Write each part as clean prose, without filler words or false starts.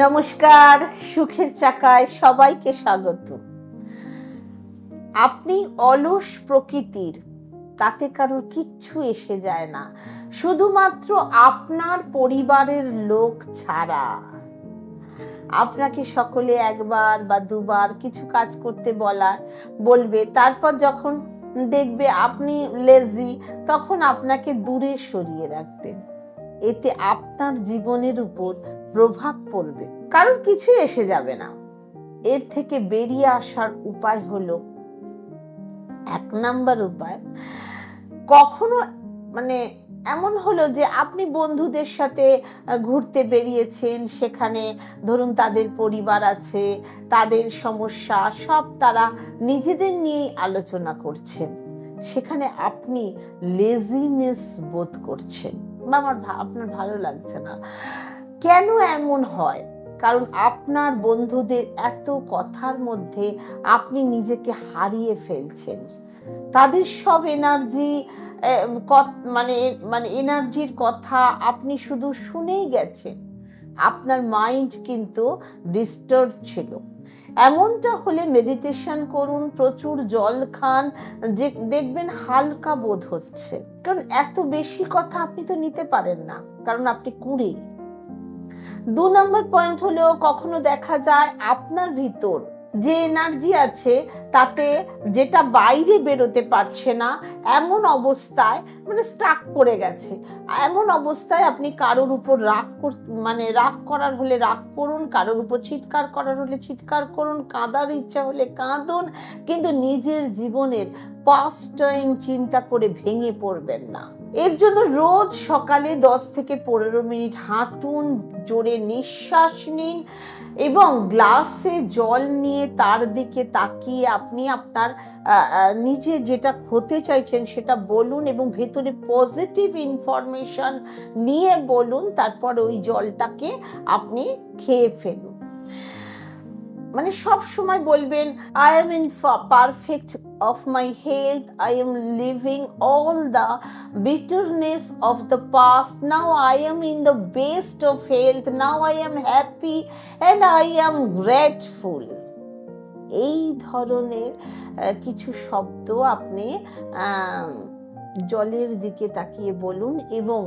নমস্কার, সুখের চাকায় সবাইকে স্বাগত। আপনি অলস প্রকৃতির, তাতে কারোর কিচ্ছু এসে যায় না, শুধুমাত্র আপনার পরিবারের লোক ছাড়া। আপনাকে সকলে একবার বা দুবার কিছু কাজ করতে বলবে, তারপর যখন দেখবে আপনি লেজি, তখন আপনাকে দূরে সরিয়ে রাখবেন। এতে আপনার জীবনের উপর প্রভাব পড়বে, কারণ কিছু এসে যাবে না। এর থেকে বেরিয়ে আসার উপায় হলো, 1 নাম্বার উপায়, কখনো এমন হলো যে আপনি বন্ধুদের সাথে ঘুরতে বেরিয়েছেন, সেখানে ধরুন তাদের পরিবার আছে, তাদের সমস্যা সব তারা নিজেদের নিয়েই আলোচনা করছেন, সেখানে আপনি লেজিনেস বোধ করছেন বা আপনার ভালো লাগছে না। কেন এমন হয়? কারণ আপনার বন্ধুদের এত কথার মধ্যে আপনি নিজেকে হারিয়ে ফেলছেন। তাদের সব এনার্জির কথা আপনি শুধু শুনেই গেছেন, আপনার মাইন্ড কিন্তু ডিস্টার্ব ছিল। এমনটা হলে মেডিটেশন করুন, প্রচুর জল খান, যে দেখবেন হালকা বোধ হচ্ছে। কারণ এত বেশি কথা আপনি তো নিতে পারেন না, কারণ আপনি কুঁড়ে। 2 নম্বর পয়েন্ট হলো, কখনো দেখা যায় আপনার ভিতর যে এনার্জি আছে তাতে যেটা বাইরে বেরোতে পারছে না, এমন অবস্থায় স্টাক করে গেছে। এমন অবস্থায় আপনি কারোর উপর রাগ করার হলে রাগ করুন, কারোর উপর চিৎকার করার হলে চিৎকার করুন, কাঁদার ইচ্ছা হলে কাঁদুন, কিন্তু নিজের জীবনের পাস্ট টাইম চিন্তা করে ভেঙে পড়বেন না। এর জন্য রোজ সকালে 10 থেকে 15 মিনিট হাঁটুন, জোরে নিঃশ্বাস নিন এবং গ্লাসে জল নিয়ে তার দিকে তাকিয়ে আপনি আপনার নিজে যেটা হতে চাইছেন সেটা বলুন এবং ভেতরে পজিটিভ ইনফরমেশন নিয়ে বলুন। তারপর ওই জলটাকে আপনি খেয়ে ফেলুন। সব সময় বলবেন, I am in perfect of my health, I am living all the bitterness of the past, now I am in the best of health, now I am happy and I am grateful। এই ধরনের কিছু শব্দ আপনি জলের দিকে তাকিয়ে বলুন এবং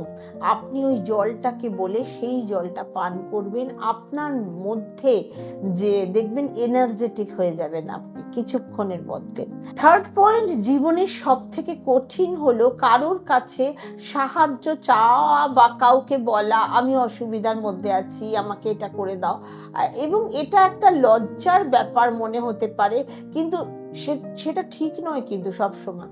আপনি ওই জলটাকে বলে সেই জলটা পান করবেন। আপনার মধ্যে যে দেখবেন এনার্জেটিক হয়ে যাবেন আপনি কিছুক্ষণের মধ্যে। 3rd পয়েন্ট, জীবনের সব থেকে কঠিন হলো কারোর কাছে সাহায্য চাওয়া বা কাউকে বলা, আমি অসুবিধার মধ্যে আছি, আমাকে এটা করে দাও। এবং এটা একটা লজ্জার ব্যাপার মনে হতে পারে, কিন্তু সেটা ঠিক নয়। কিন্তু সব সময়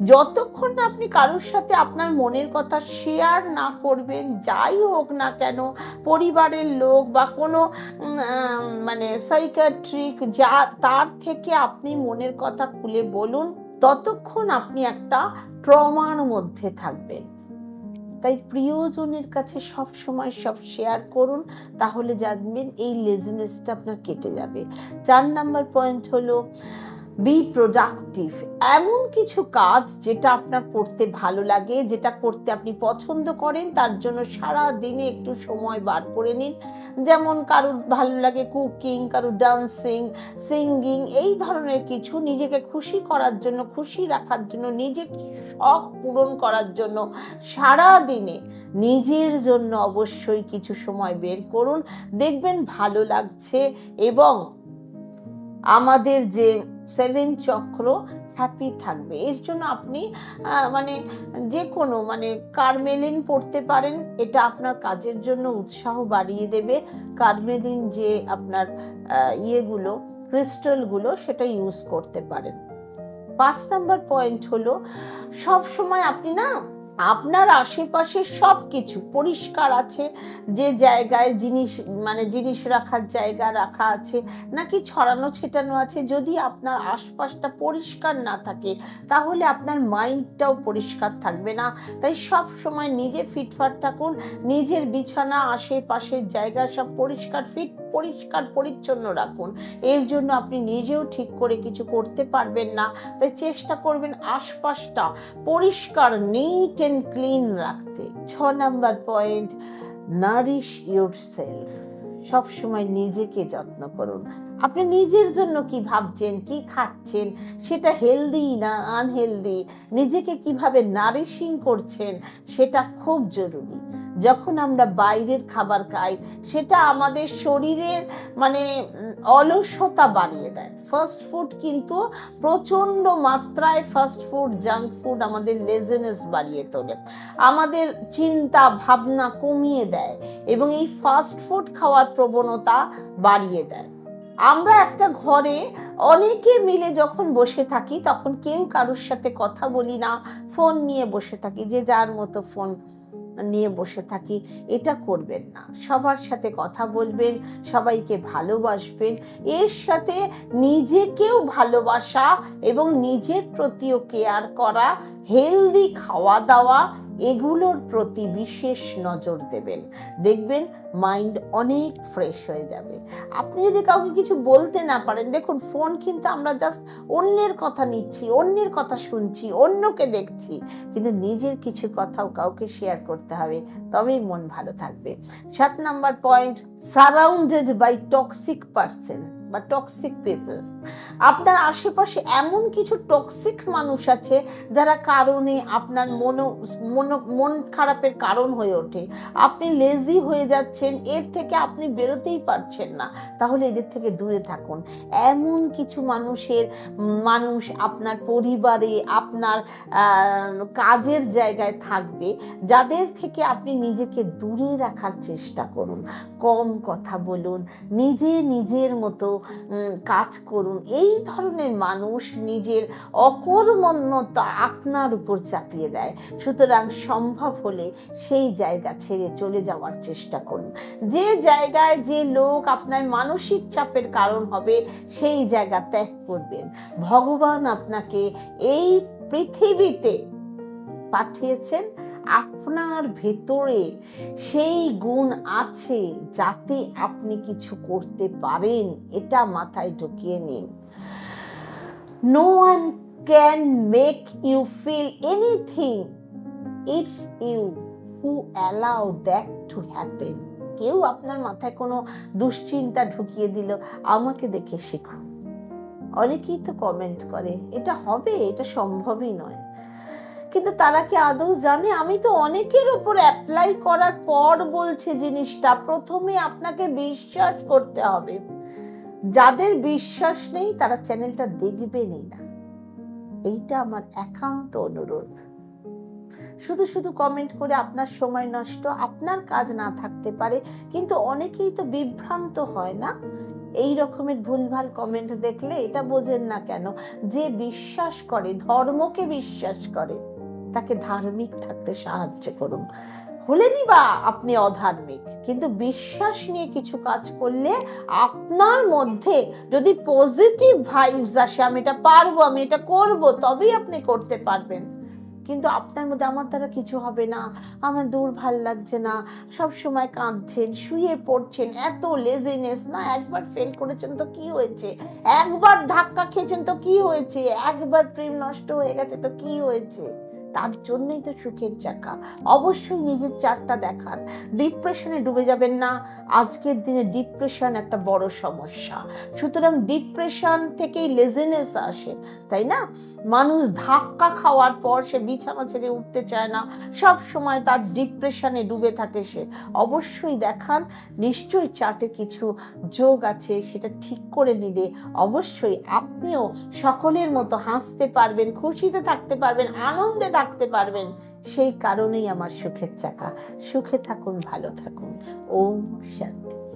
যতক্ষণ না আপনি কারোর সাথে আপনার মনের কথা শেয়ার না করবেন, যাই হোক না কেন, পরিবারের লোক বা কোনো সাইকিয়াট্রিক, তার থেকে আপনি মনের কথা খুলে বলুন, ততক্ষণ আপনি একটা ট্রমার মধ্যে থাকবেন। তাই প্রিয়জনের কাছে সব সময় সব শেয়ার করুন, তাহলে জানবেন এই লেজিনেসটা আপনার কেটে যাবে। 4 নাম্বার পয়েন্ট হলো, বি প্রোডাক্টিভ। এমন কিছু কাজ যেটা আপনার করতে ভালো লাগে, যেটা করতে আপনি পছন্দ করেন, তার জন্য সারা দিনে একটু সময় বার করে নিন। যেমন কারোর ভালো লাগে কুকিং, কারোর ডান্সিং, সিঙ্গিং, এই ধরনের কিছু নিজেকে খুশি করার জন্য, খুশি রাখার জন্য, নিজের শখ পূরণ করার জন্য সারা দিনে নিজের জন্য অবশ্যই কিছু সময় বের করুন। দেখবেন ভালো লাগছে এবং আমাদের যে 7 চক্র হ্যাপি থাকবে। এর জন্য আপনি যে কোনো কার্মেলিন পড়তে পারেন, এটা আপনার কাজের জন্য উৎসাহ বাড়িয়ে দেবে। কার্মেলিন যে আপনার ক্রিস্টালগুলো, সেটা ইউজ করতে পারেন। 5 নাম্বার পয়েন্ট হলো, সব সময় আপনি আপনার আশেপাশে সব কিছু পরিষ্কার আছে, যে জায়গায় জিনিস রাখার জায়গা রাখা আছে নাকি ছড়ানো ছেটানো আছে, যদি আপনার আশপাশটা পরিষ্কার না থাকে তাহলে আপনার মাইন্ডটাও পরিষ্কার থাকবে না। তাই সব সময় নিজে ফিটফাট থাকুন, নিজের বিছানা, আশেপাশের জায়গা সব পরিষ্কার পরিচ্ছন্ন রাখুন। এর জন্য আপনি নিজেও ঠিক করে কিছু করতে পারবেন না, তাই চেষ্টা করবেন আশপাশটা পরিষ্কার, নিট এন্ড ক্লিন রাখতে। 6 নাম্বার পয়েন্ট, নারিশ ইয়োরসেলফ। সব সময় নিজেকে যত্ন করুন। আপনি নিজের জন্য কি ভাবছেন, কি খাচ্ছেন, সেটা হেলদি না আনহেলদি, নিজেকে কিভাবে নারিশিং করছেন, সেটা খুব জরুরি। যখন আমরা বাইরের খাবার খাই সেটা আমাদের শরীরের মানে অলসতা বাড়িয়ে দেয়। ফাস্ট ফুড কিন্তু প্রচণ্ড মাত্রায় ফাস্ট ফুড, জাঙ্ক ফুড আমাদের লেজিনেস বাড়িয়ে তোলে, আমাদের চিন্তা ভাবনা কমিয়ে দেয় এবং এই ফাস্ট ফুড খাওয়ার প্রবণতা বাড়িয়ে দেয়। আমরা একটা ঘরে অনেকে মিলে যখন বসে থাকি তখন কেউ কারোর সাথে কথা বলি না, ফোন নিয়ে বসে থাকি, যে যার মতো ফোন নিয়ে বসে থাকি। এটা করবেন না, সবার সাথে কথা বলবেন, সবাইকে ভালোবাসবেন, এর সাথে নিজেকেও ভালোবাসা এবং নিজের প্রতিও কেয়ার করা, হেলদি খাওয়া দাওয়া, এগুলোর প্রতি বিশেষ নজর দেবেন। দেখবেন মাইন্ড অনেক ফ্রেশ হয়ে যাবে। আপনি যদি কাউকে কিছু বলতে না পারেন, দেখুন ফোন কিন্তু আমরা জাস্ট অন্যের কথা নিচ্ছি, অন্যের কথা শুনছি, অন্যকে দেখছি, কিন্তু নিজের কিছু কথাও কাউকে শেয়ার করতে হবে, তবেই মন ভালো থাকবে। 7 নম্বর point, surrounded by toxic person বা টক্সিক পিপল। আপনার আশেপাশে এমন কিছু টক্সিক মানুষ আছে যারা কারণে আপনার মন খারাপের কারণ হয়ে ওঠে। আপনি লেজি হয়ে যাচ্ছেন, এর থেকে আপনি বেরোতেই পারছেন না, তাহলে এদের থেকে দূরে থাকুন। এমন কিছু মানুষ আপনার পরিবারে, আপনার কাজের জায়গায় থাকবে, যাদের থেকে আপনি নিজেকে দূরে রাখার চেষ্টা করুন। কম কথা বলুন, নিজের মতো কাজ করুন। এই ধরনের মানুষ নিজের অকর্মণ্যতা আপনার উপর চাপিয়ে দেয়, সুতরাং সম্ভব হলে সেই জায়গা ছেড়ে চলে যাওয়ার চেষ্টা করুন। যে জায়গায় যে লোক আপনার মানসিক চাপের কারণ হবে সেই জায়গা ত্যাগ করবেন। ভগবান আপনাকে এই পৃথিবীতে পাঠিয়েছেন, আপনার ভেতরে সেই গুণ আছে যাতে আপনি কিছু করতে পারেন, এটা মাথায় ঢুকিয়ে নিন। No one can make you feel anything, it's you who allow that to happen. কেউ আপনার মাথায় কোনো দুশ্চিন্তা ঢুকিয়ে দিল, আমাকে দেখে শেখো। অনেকেই তো কমেন্ট করে এটা হবে, এটা সম্ভবই নয়, কিন্তু তারা কি আদৌ জানে? আমি তো অনেকের উপর অ্যাপ্লাই করার পর বলছি জিনিসটা। প্রথমে আপনাকে বিশ্বাস করতে হবে। যাদের বিশ্বাস নেই তারা চ্যানেলটা দেখবেনই না, এইটা আমার একান্ত অনুরোধ। শুধু কমেন্ট করে আপনার সময় নষ্ট, আপনার কাজ না থাকতে পারে, কিন্তু অনেকেই তো বিভ্রান্ত হয় না এই রকমের ভুলভাল কমেন্ট দেখলে। এটা বোঝেন না কেন? যে বিশ্বাস করে, ধর্মকে বিশ্বাস করে, তাকে ধার্মিক থাকতে সাহায্য করুন। হলেনই বা আপনি অধার্মিক, কিন্তু বিশ্বাস নিয়ে কিছু কাজ করলে আপনার মধ্যে যদি পজিটিভ ভাইবস আসে, আমি এটা পারবো, আমি এটা করবো, তবেই আপনি করতে পারবেন। কিন্তু আপনার মধ্যে আমার দ্বারা কিছু হবে না, আমার ভাল লাগছে না, সব সময় কাঁদছেন, শুয়ে পড়ছেন, এত লেজিনেস না। একবার ফেল করেছেন তো কি হয়েছে, একবার ধাক্কা খেয়েছেন তো কি হয়েছে, একবার প্রেম নষ্ট হয়ে গেছে তো কি হয়েছে, তার জন্যই তো সুখের চাকা। অবশ্যই নিজের চারটা দেখান। ডিপ্রেশনে ডুবে যাবেন না। আজকের দিনে ডিপ্রেশন একটা বড় সমস্যা, সুতরাং ডিপ্রেশন থেকেই লেজিনেস আসে, তাই না? মানুষ ধাক্কা খাওয়ার পর সে বিছানা ছেড়ে উঠতে চায় না, সব সময় তার ডিপ্রেশনে ডুবে থাকে সে। অবশ্যই দেখান, নিশ্চয়ই চার্টে কিছু যোগ আছে, সেটা ঠিক করে নিলে অবশ্যই আপনিও সকলের মতো হাসতে পারবেন, খুশিতে থাকতে পারবেন, আনন্দে থাকতে পারবেন। সেই কারণেই আমার সুখের চাকা। সুখে থাকুন, ভালো থাকুন। ওম শান্তি।